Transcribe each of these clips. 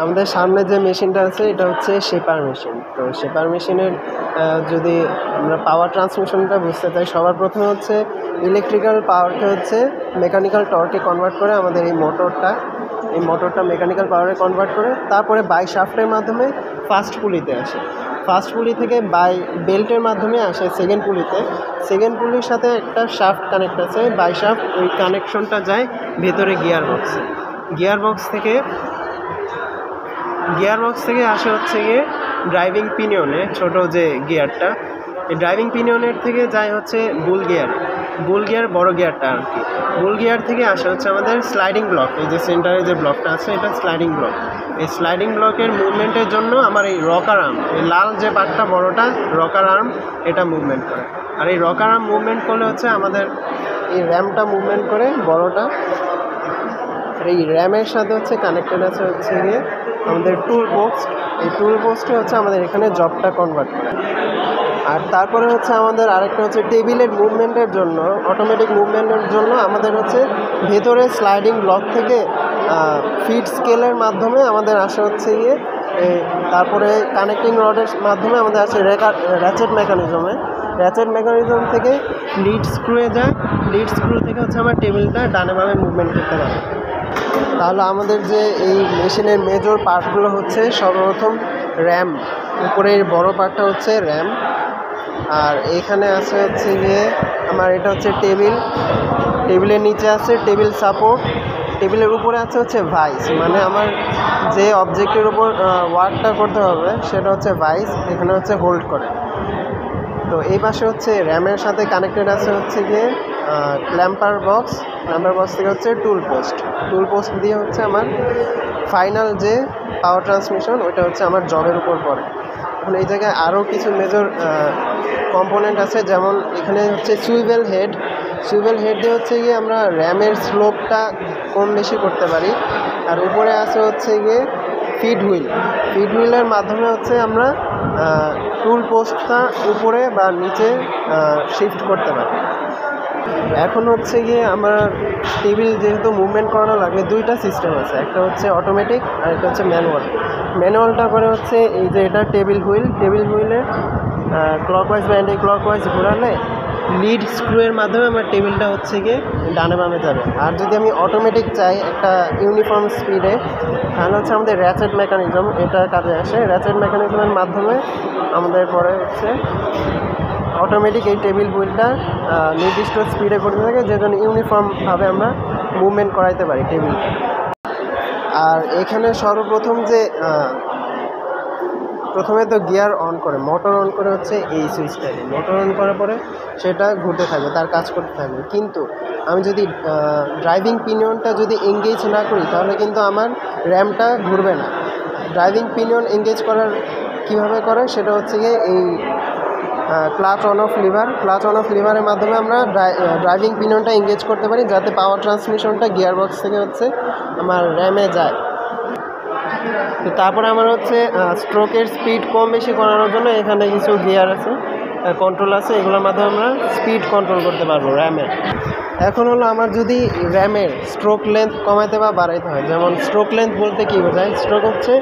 আমাদের সামনে যে মেশিনটা আছে এটা হচ্ছে শেপার মেশিন। তো শেপার মেশিনের যদি আমরা পাওয়ার ট্রান্সমিশনটা বুঝতে চাই, সবার প্রথমে হচ্ছে ইলেকট্রিক্যাল পাওয়ারকে হচ্ছে মেকানিক্যাল টর্কে কনভার্ট করে আমাদের এই মোটরটা মেকানিক্যাল পাওয়ারে কনভার্ট করে তারপরে বাই শাফটের মাধ্যমে ফার্স্ট পুলিতে আসে। ফার্স্ট পুলি থেকে বাই বেল্টের মাধ্যমে আসে সেকেন্ড পুলিতে। সেকেন্ড পুলির সাথে একটা শাফট কানেক্ট আছে, বাই শাফট, ওই কানেকশনটা যায় ভেতরে গিয়ার বক্সে। গিয়ার বক্স থেকে আসে হচ্ছে গিয়ে ড্রাইভিং পিনিয়নে, ছোট যে গিয়ারটা, এই ড্রাইভিং পিনিয়নের থেকে যায় হচ্ছে বুল গিয়ার বড় গিয়ারটা আর কি। বুল গিয়ার থেকে আসে হচ্ছে আমাদের স্লাইডিং ব্লক, এই যে সেন্টারে যে ব্লকটা আছে এটা স্লাইডিং ব্লক। এই স্লাইডিং ব্লকের মুভমেন্টের জন্য আমার এই রকার আর্ম, এই লাল যে পার্টটা বড়টা রকার আর্ম, এটা মুভমেন্ট করে। আর এই রকার আর্ম মুভমেন্ট করলে হচ্ছে আমাদের এই র্যামটা মুভমেন্ট করে বড়টা। আর এই র্যামের সাথে হচ্ছে কানেক্টেড আছে হচ্ছে গিয়ে আমাদের টুল পোস্ট। এই টুল পোস্টে হচ্ছে আমাদের এখানে জবটা কনভার্ট করে। আর তারপরে হচ্ছে আমাদের আরেকটা হচ্ছে টেবিলের মুভমেন্টের জন্য, অটোমেটিক মুভমেন্টের জন্য আমাদের হচ্ছে ভেতরে স্লাইডিং ব্লক থেকে ফিট স্কেলের মাধ্যমে আমাদের আসে হচ্ছে গিয়ে, তারপরে কানেক্টিং রডের মাধ্যমে আমাদের আছে র্যাচেট মেকানিজম থেকে লিড স্ক্রুয়ে যায়। লিড স্ক্রু থেকে হচ্ছে আমার টেবিলটা ডানে বামে মুভমেন্ট করতে পারে। তাহলে আমাদের যে এই মেশিনের মেজর পার্টগুলো হচ্ছে সর্বপ্রথম র্যাম, উপরের বড় পার্টটা হচ্ছে র্যাম। আর এখানে আছে হচ্ছে গিয়ে আমার এটা হচ্ছে টেবিলের নিচে আছে টেবিল সাপোর্ট, টেবিলের উপরে আছে হচ্ছে ভাইস, মানে আমার যে অবজেক্টের উপর ওয়ার্কটা করতে হবে সেটা হচ্ছে ভাইস, এখানে হচ্ছে হোল্ড করে। তো এই পাশে হচ্ছে র্যামের সাথে কানেক্টেড আছে হচ্ছে গিয়ে ক্ল্যাম্পার বক্স থেকে হচ্ছে টুল পোস্ট দিয়ে হচ্ছে আমার ফাইনাল যে পাওয়ার ট্রান্সমিশন ওইটা হচ্ছে আমার জবের উপর পড়ে। এখন এই জায়গায় আরও কিছু মেজর কম্পোনেন্ট আছে, যেমন এখানে হচ্ছে সুইভেল হেড দিয়ে হচ্ছে গিয়ে আমরা র্যামের স্লোপটা কম বেশি করতে পারি। আর উপরে আছে হচ্ছে গিয়ে ফিড হুইলের মাধ্যমে হচ্ছে আমরা টুল পোস্টটা উপরে বা নিচে শিফট করতে পারি। এখন হচ্ছে গিয়ে আমার টেবিল যেহেতু মুভমেন্ট করানো লাগবে, দুইটা সিস্টেম আছে, একটা হচ্ছে অটোমেটিক আর একটা হচ্ছে ম্যানুয়ালটা করে হচ্ছে এই যে এটা টেবিল হুইলে ক্লকওয়াইজ বা অ্যান্টি ক্লকওয়াইজ ঘোরালে লিড স্ক্রুয়ের মাধ্যমে আমার টেবিলটা হচ্ছে গিয়ে ডানে বামে যাবে। আর যদি আমি অটোমেটিক চাই একটা ইউনিফর্ম স্পিডে, তাহলে হচ্ছে আমাদের র্যাচেট মেকানিজম এটা কাজে আসে। র্যাচেট মেকানিজমের মাধ্যমে আমাদের পরে হচ্ছে অটোমেটিক এই টেবিল হুইলটা নির্দিষ্ট স্পিডে করতে থাকে, যে জন্য ইউনিফর্মভাবে আমরা মুভমেন্ট করাইতে পারি টেবিলটা। আর এখানে সর্বপ্রথম যে প্রথমে তো গিয়ার অন করে, মোটর অন করে হচ্ছে এই সুইচটাকে, মোটর অন করার পরে সেটা ঘুরতে থাকবে, তার কাজ করতে থাকবে। কিন্তু আমি যদি ড্রাইভিং পিনিয়নটা যদি এঙ্গেজ না করি তাহলে কিন্তু আমার র্যামটা ঘুরবে না। ড্রাইভিং পিনিয়ন এঙ্গেজ করার কীভাবে করে সেটা হচ্ছে গিয়ে এই ক্লাচ অন অফ লিভারের মাধ্যমে আমরা ড্রাইভিং পিনিয়নটা এঙ্গেজ করতে পারি, যাতে পাওয়ার ট্রান্সমিশনটা গিয়ার বক্স থেকে হচ্ছে আমার র্যামে যায়। তো তারপরে আমার হচ্ছে স্ট্রোকের স্পিড কম বেশি করানোর জন্য এখানে কিছু গিয়ার আছে, কন্ট্রোল আছে, এগুলোর মাধ্যমে আমরা স্পিড কন্ট্রোল করতে পারবো র্যামের। এখন হলো আমার যদি র্যামের স্ট্রোক লেন্থ কমাইতে বা বাড়াইতে হয়, যেমন স্ট্রোক লেন্থ বলতে কী বোঝায়, স্ট্রোক হচ্ছে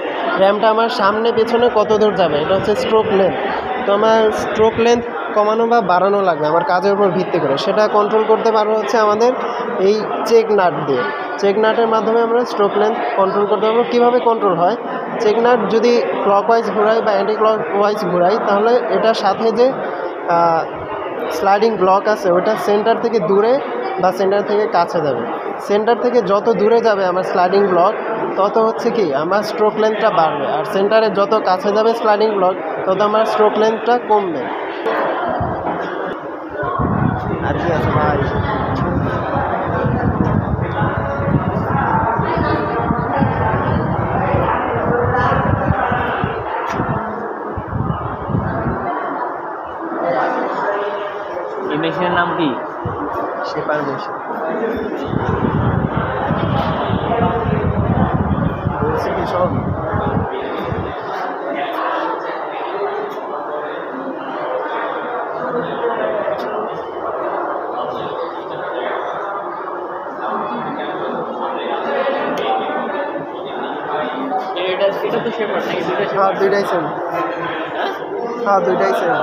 র্যামটা আমার সামনে পেছনে কত দূর যাবে, এটা হচ্ছে স্ট্রোক লেন্থ। তো আমার স্ট্রোক লেন্থ কমানো বা বাড়ানো লাগবে আমার কাজের উপর ভিত্তি করে, সেটা কন্ট্রোল করতে পারবো হচ্ছে আমাদের এই চেক নাটের মাধ্যমে আমরা স্ট্রোক লেন্থ কন্ট্রোল করতে পারবো। কীভাবে কন্ট্রোল হয়, চেক নাট যদি ক্লকওয়াইজ ঘোরাই বা অ্যান্টি ক্লকওয়াইজ ঘোরাই, তাহলে এটার সাথে যে স্লাইডিং ব্লক আছে ওটা সেন্টার থেকে দূরে বা সেন্টার থেকে কাছে যাবে। সেন্টার থেকে যত দূরে যাবে আমার স্লাইডিং ব্লক, তত হচ্ছে কি আমার স্ট্রোক লেন্থটা বাড়বে। আর সেন্টারে যত কাছে যাবে স্লাইডিং ব্লক, তত আমার স্ট্রোক লেন্থটা কমবে। আর কি আছে ভাই, এই মেশিনের নাম কি? Shaper machine. বলছি কি সব এটা এটা তো শেপার্ড নাকি দুটো হ্যাঁ দুইটাই সেম, হ্যাঁ দুইটাই সেম।